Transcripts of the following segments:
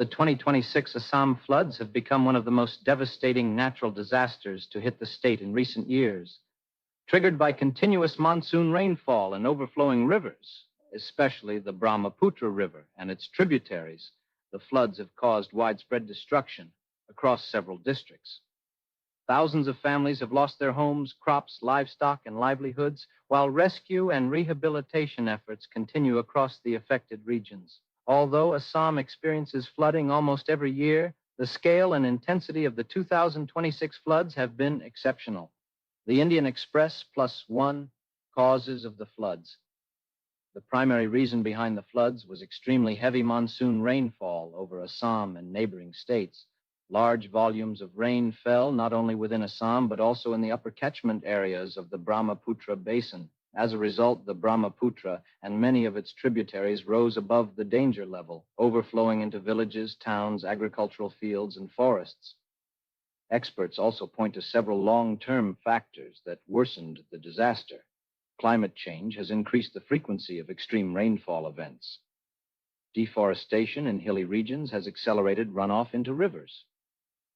The 2026 Assam floods have become one of the most devastating natural disasters to hit the state in recent years, triggered by continuous monsoon rainfall and overflowing rivers, especially the Brahmaputra River and its tributaries. The floods have caused widespread destruction across several districts. Thousands of families have lost their homes, crops, livestock, and livelihoods, while rescue and rehabilitation efforts continue across the affected regions. Although Assam experiences flooding almost every year, the scale and intensity of the 2026 floods have been exceptional. The Indian Express +1 causes of the floods. The primary reason behind the floods was extremely heavy monsoon rainfall over Assam and neighboring states. Large volumes of rain fell not only within Assam, but also in the upper catchment areas of the Brahmaputra basin. As a result, the Brahmaputra and many of its tributaries rose above the danger level, overflowing into villages, towns, agricultural fields, and forests. Experts also point to several long-term factors that worsened the disaster. Climate change has increased the frequency of extreme rainfall events. Deforestation in hilly regions has accelerated runoff into rivers.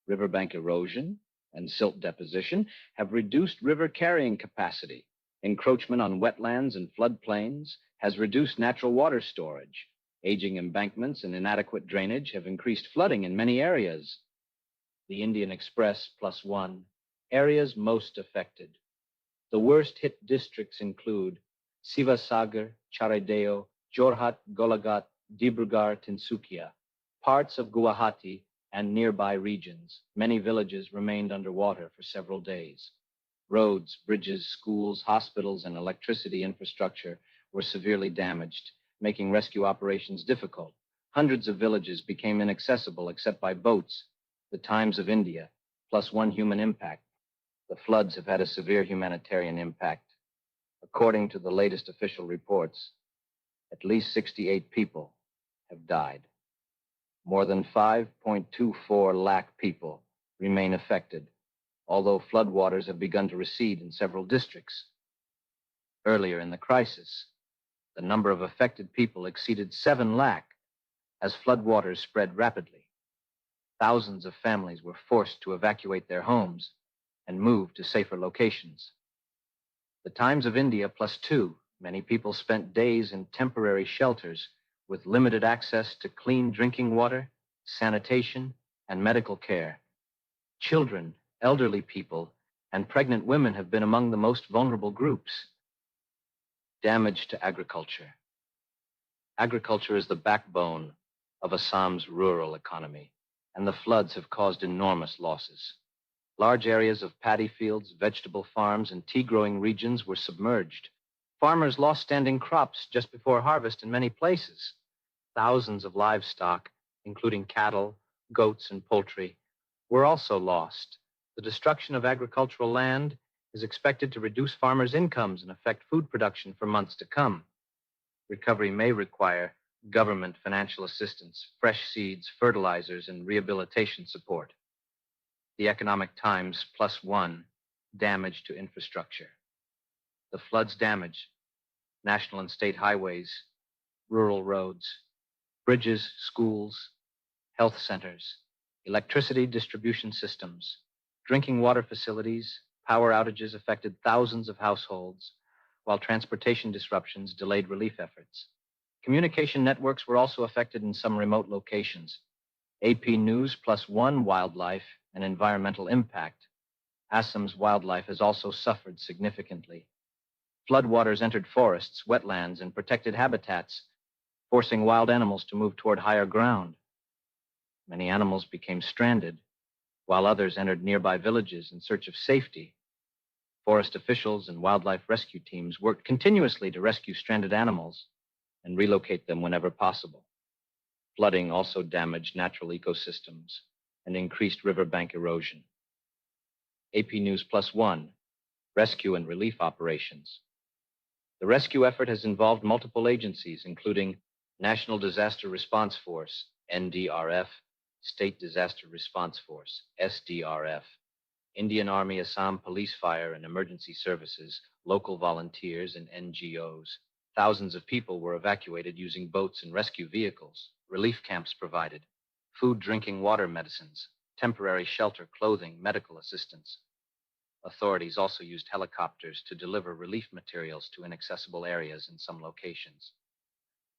Riverbank erosion and silt deposition have reduced river carrying capacity. Encroachment on wetlands and floodplains has reduced natural water storage. Aging embankments and inadequate drainage have increased flooding in many areas. The Indian Express +1 areas most affected. The worst hit districts include Sivasagar, Charedeo, Jorhat, Golagat, Dibrugarh, Tinsukia, parts of Guwahati, and nearby regions. Many villages remained underwater for several days. Roads, bridges, schools, hospitals, and electricity infrastructure were severely damaged, making rescue operations difficult. Hundreds of villages became inaccessible except by boats. The Times of India, +1 human impact. The floods have had a severe humanitarian impact. According to the latest official reports, at least 68 people have died. More than 5.24 lakh people remain affected, although floodwaters have begun to recede in several districts. Earlier in the crisis, the number of affected people exceeded 7 lakh as floodwaters spread rapidly. Thousands of families were forced to evacuate their homes and move to safer locations. The Times of India +2, many people spent days in temporary shelters with limited access to clean drinking water, sanitation, and medical care. Children, elderly people, and pregnant women have been among the most vulnerable groups. Damage to agriculture. Agriculture is the backbone of Assam's rural economy, and the floods have caused enormous losses. Large areas of paddy fields, vegetable farms, and tea-growing regions were submerged. Farmers lost standing crops just before harvest in many places. Thousands of livestock, including cattle, goats, and poultry, were also lost. The destruction of agricultural land is expected to reduce farmers' incomes and affect food production for months to come. Recovery may require government financial assistance, fresh seeds, fertilizers, and rehabilitation support. The Economic Times +1, damage to infrastructure. The floods damage national and state highways, rural roads, bridges, schools, health centers, electricity distribution systems, drinking water facilities. Power outages affected thousands of households, while transportation disruptions delayed relief efforts. Communication networks were also affected in some remote locations. AP News +1 wildlife and environmental impact. Assam's wildlife has also suffered significantly. Floodwaters entered forests, wetlands, and protected habitats, forcing wild animals to move toward higher ground. Many animals became stranded, while others entered nearby villages in search of safety. Forest officials and wildlife rescue teams worked continuously to rescue stranded animals and relocate them whenever possible. Flooding also damaged natural ecosystems and increased riverbank erosion. AP News +1, rescue and relief operations. The rescue effort has involved multiple agencies, including National Disaster Response Force, NDRF, State Disaster Response Force, SDRF, Indian Army, Assam Police, Fire, and Emergency Services, local volunteers, and NGOs. Thousands of people were evacuated using boats and rescue vehicles. Relief camps provided. food, drinking water, medicines, temporary shelter, clothing, medical assistance. Authorities also used helicopters to deliver relief materials to inaccessible areas in some locations.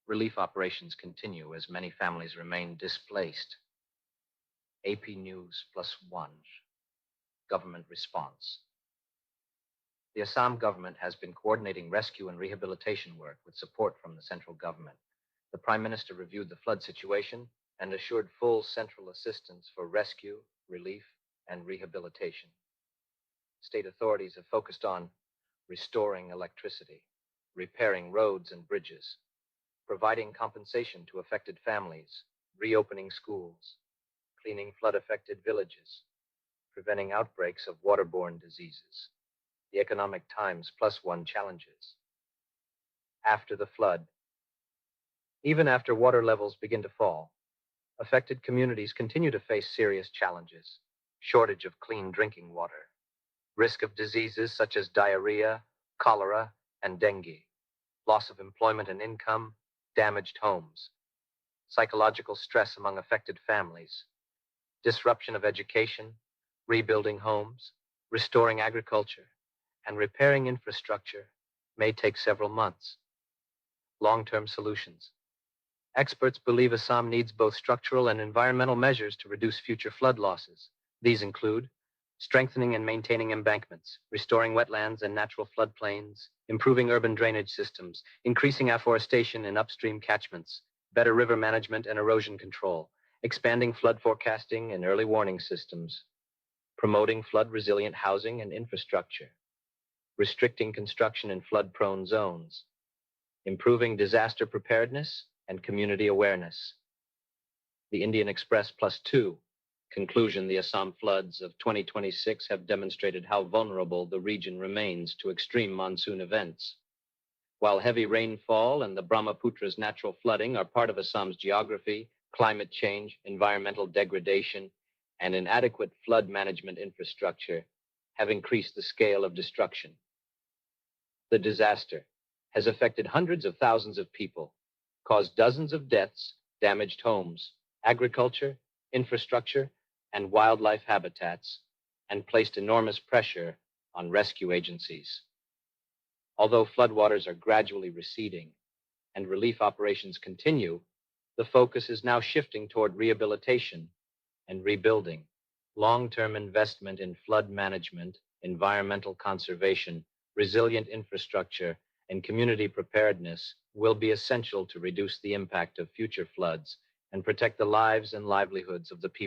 Relief operations continue as many families remain displaced. AP News +1. Government response. The Assam government has been coordinating rescue and rehabilitation work with support from the central government. The Prime Minister reviewed the flood situation and assured full central assistance for rescue, relief, and rehabilitation. State authorities have focused on restoring electricity, repairing roads and bridges, providing compensation to affected families, reopening schools, cleaning flood-affected villages, preventing outbreaks of waterborne diseases. The Economic Times +1 challenges. After the flood, even after water levels begin to fall, affected communities continue to face serious challenges: shortage of clean drinking water, risk of diseases such as diarrhea, cholera, and dengue, loss of employment and income, damaged homes, psychological stress among affected families, disruption of education, rebuilding homes, restoring agriculture, and repairing infrastructure may take several months. Long-term solutions. Experts believe Assam needs both structural and environmental measures to reduce future flood losses. These include strengthening and maintaining embankments, restoring wetlands and natural floodplains, improving urban drainage systems, increasing afforestation in upstream catchments, better river management and erosion control, expanding flood forecasting and early warning systems, promoting flood-resilient housing and infrastructure, restricting construction in flood-prone zones, improving disaster preparedness and community awareness. The Indian Express +2. Conclusion: the Assam floods of 2026 have demonstrated how vulnerable the region remains to extreme monsoon events. While heavy rainfall and the Brahmaputra's natural flooding are part of Assam's geography, climate change, environmental degradation, and inadequate flood management infrastructure have increased the scale of destruction. The disaster has affected hundreds of thousands of people, caused dozens of deaths, damaged homes, agriculture, infrastructure, and wildlife habitats, and placed enormous pressure on rescue agencies. Although floodwaters are gradually receding and relief operations continue, the focus is now shifting toward rehabilitation and rebuilding. Long-term investment in flood management, environmental conservation, resilient infrastructure, and community preparedness will be essential to reduce the impact of future floods and protect the lives and livelihoods of the people